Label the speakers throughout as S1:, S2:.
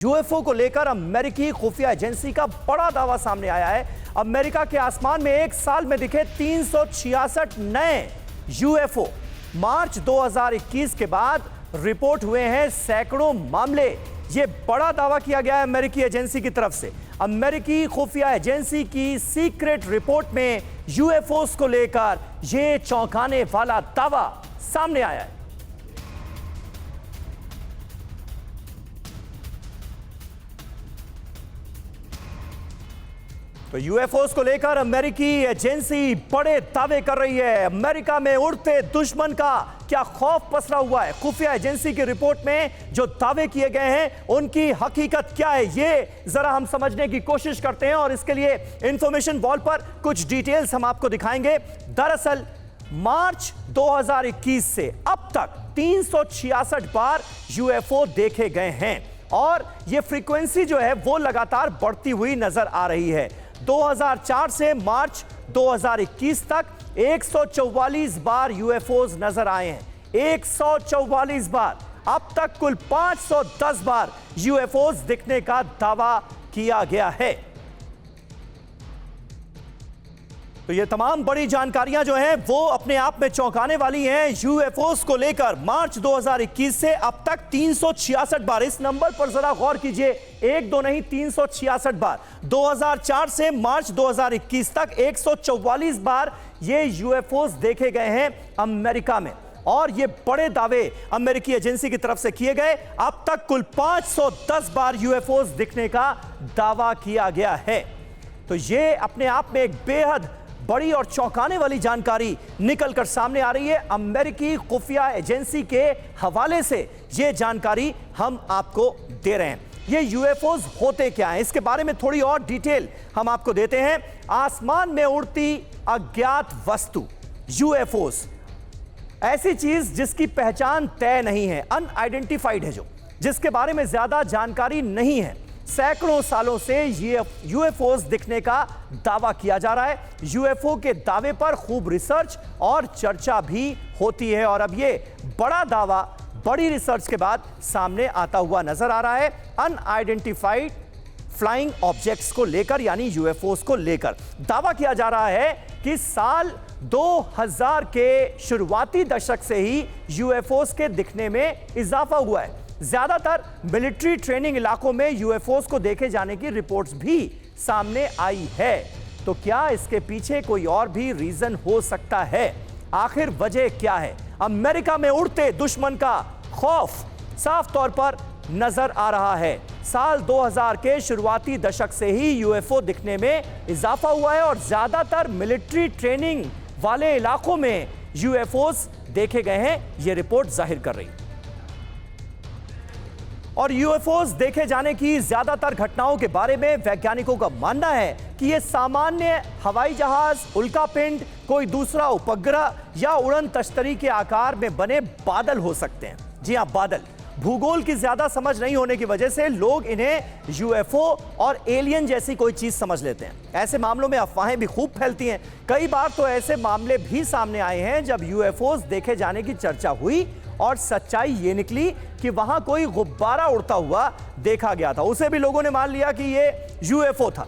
S1: UFO को लेकर अमेरिकी खुफिया एजेंसी का बड़ा दावा सामने आया है। अमेरिका के आसमान में एक साल में दिखे 366 नए यूएफओ। मार्च 2021 के बाद रिपोर्ट हुए हैं सैकड़ों मामले। यह बड़ा दावा किया गया है अमेरिकी एजेंसी की तरफ से। अमेरिकी खुफिया एजेंसी की सीक्रेट रिपोर्ट में यूएफओस को लेकर यह चौंकाने वाला दावा सामने आया है। तो यूएफओस को लेकर अमेरिकी एजेंसी बड़े दावे कर रही है। अमेरिका में उड़ते दुश्मन का क्या खौफ पसरा हुआ है? खुफिया एजेंसी की रिपोर्ट में जो दावे किए गए हैं उनकी हकीकत क्या है, ये जरा हम समझने की कोशिश करते हैं और इसके लिए इंफॉर्मेशन वॉल पर कुछ डिटेल्स हम आपको दिखाएंगे। दरअसल मार्च 2021 से अब तक 366 बार यूएफओ देखे गए हैं और ये फ्रीक्वेंसी जो है वो लगातार बढ़ती हुई नजर आ रही है। 2004 से मार्च 2021 तक 144 बार यूएफओज नजर आए हैं। 144 बार। अब तक कुल 510 बार यूएफओज दिखने का दावा किया गया है। तो ये तमाम बड़ी जानकारियां जो हैं वो अपने आप में चौंकाने वाली हैं। यूएफओस को लेकर मार्च 2021 से अब तक 366 बार, इस नंबर पर जरा गौर कीजिए, एक दो नहीं 366 बार। 2004 से मार्च 2021 तक 144 बार ये यूएफओस देखे गए हैं अमेरिका में और ये बड़े दावे अमेरिकी एजेंसी की तरफ से किए गए। अब तक कुल 510 बार यूएफओस दिखने का दावा किया गया है। तो ये अपने आप में एक बेहद बड़ी और चौंकाने वाली जानकारी निकलकर सामने आ रही है। अमेरिकी खुफिया एजेंसी के हवाले से यह जानकारी हम आपको दे रहे हैं। ये यूएफओज होते क्या हैं, इसके बारे में थोड़ी और डिटेल हम आपको देते हैं। आसमान में उड़ती अज्ञात वस्तु यूएफओज, ऐसी चीज जिसकी पहचान तय नहीं है, अनआइडेंटिफाइड है, जिसके बारे में ज्यादा जानकारी नहीं है। सैकड़ों सालों से यूएफओस दिखने का दावा किया जा रहा है। यूएफओ के दावे पर खूब रिसर्च और चर्चा भी होती है और अब ये बड़ा दावा बड़ी रिसर्च के बाद सामने आता हुआ नजर आ रहा है। अनआइडेंटिफाइड फ्लाइंग ऑब्जेक्ट्स को लेकर यानी यूएफओस को लेकर दावा किया जा रहा है कि साल 2000 के शुरुआती दशक से ही यूएफओस के दिखने में इजाफा हुआ है। ज्यादातर मिलिट्री ट्रेनिंग इलाकों में यूएफओस को देखे जाने की रिपोर्ट्स भी सामने आई है। तो क्या इसके पीछे कोई और भी रीजन हो सकता है? आखिर वजह क्या है? अमेरिका में उड़ते दुश्मन का खौफ साफ तौर पर नजर आ रहा है। साल 2000 के शुरुआती दशक से ही यूएफओ दिखने में इजाफा हुआ है और ज्यादातर मिलिट्री ट्रेनिंग वाले इलाकों में यूएफओस देखे गए हैं, यह रिपोर्ट जाहिर कर रही है। और यूएफओस देखे जाने की ज्यादातर घटनाओं के बारे में वैज्ञानिकों का मानना है कि ये सामान्य हवाई जहाज, उल्कापिंड, कोई दूसरा उपग्रह या उड़न तश्तरी के आकार में बने बादल हो सकते हैं। जी हां, बादल। भूगोल की ज्यादा समझ नहीं होने की वजह से लोग इन्हें यूएफओ और एलियन जैसी कोई चीज समझ लेते हैं। ऐसे मामलों में अफवाहें भी खूब फैलती हैं। कई बार तो ऐसे मामले भी सामने आए हैं जब यूएफओस देखे जाने की चर्चा हुई और सच्चाई ये निकली कि वहां कोई गुब्बारा उड़ता हुआ देखा गया था, उसे भी लोगों ने मान लिया कि ये यूएफओ था।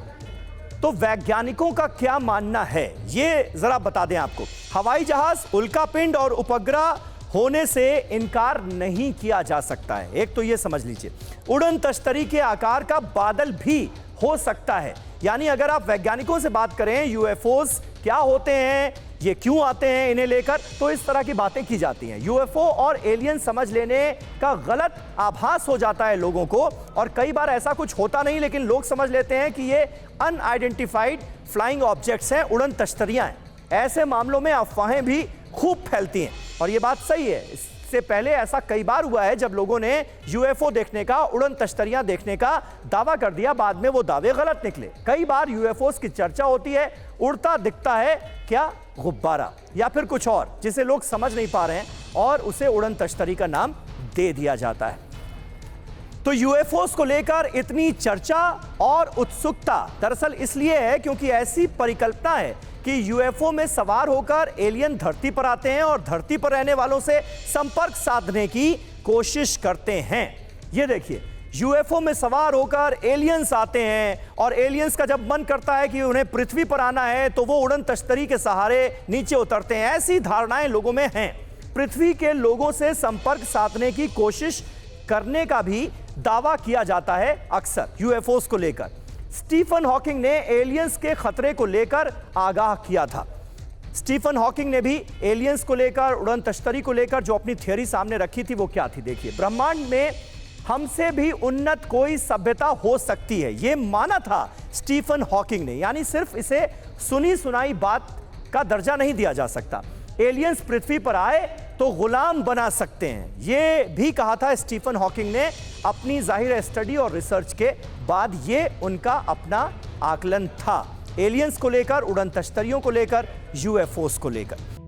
S1: तो वैज्ञानिकों का क्या मानना है ये जरा बता दें आपको। हवाई जहाज, उल्कापिंड और उपग्रह होने से इनकार नहीं किया जा सकता है, एक तो ये समझ लीजिए। उड़न तश्तरी के आकार का बादल भी हो सकता है। यानी अगर आप वैज्ञानिकों से बात करें यूएफओस क्या होते हैं, ये क्यों आते हैं इन्हें लेकर, तो इस तरह की बातें की जाती हैं। यूएफओ और एलियन समझ लेने का गलत आभास हो जाता है लोगों को और कई बार ऐसा कुछ होता नहीं, लेकिन लोग समझ लेते हैं कि ये अनआइडेंटिफाइड फ्लाइंग ऑब्जेक्ट्स हैं, उड़न तश्तरियां हैं। ऐसे मामलों में अफवाहें भी खूब फैलती हैं और ये बात सही है। इससे पहले ऐसा कई बार हुआ है जब लोगों ने यूएफओ देखने का, उड़न तश्तरियां देखने का दावा कर दिया, बाद में वो दावे गलत निकले। कई बार यूएफओस की चर्चा होती है, उड़ता दिखता है क्या गुब्बारा या फिर कुछ और जिसे लोग समझ नहीं पा रहे हैं और उसे उड़न तश्तरी का नाम दे दिया जाता है। तो यूएफओस को लेकर इतनी चर्चा और उत्सुकता दरअसल इसलिए है क्योंकि ऐसी परिकल्पना है कि यूएफओ में सवार होकर एलियन धरती पर आते हैं और धरती पर रहने वालों से संपर्क साधने की कोशिश करते हैं। ये देखिए, यूएफओ में सवार होकर एलियंस आते हैं और एलियंस का जब मन करता है कि उन्हें पृथ्वी पर आना है तो वो उड़न तश्तरी के सहारे नीचे उतरते हैं। ऐसी धारणाएं लोगों में हैं। पृथ्वी के लोगों से संपर्क साधने की कोशिश करने का भी दावा किया जाता है अक्सर यूएफओस को लेकर। स्टीफन हॉकिंग ने एलियंस के खतरे को लेकर आगाह किया था। स्टीफन हॉकिंग ने भी एलियंस को लेकर, उड़न तश्तरी को लेकर जो अपनी थ्योरी सामने रखी थी वो क्या थी, देखिए। ब्रह्मांड में हमसे भी उन्नत कोई सभ्यता हो सकती है, ये माना था स्टीफन हॉकिंग ने। यानी सिर्फ इसे सुनी सुनाई बात का दर्जा नहीं दिया जा सकता। एलियंस पृथ्वी पर आए तो गुलाम बना सकते हैं, ये भी कहा था स्टीफन हॉकिंग ने अपनी जाहिर स्टडी और रिसर्च के बाद। ये उनका अपना आकलन था एलियंस को लेकर, उड़न तश्तरियों को लेकर, यूएफओस को लेकर।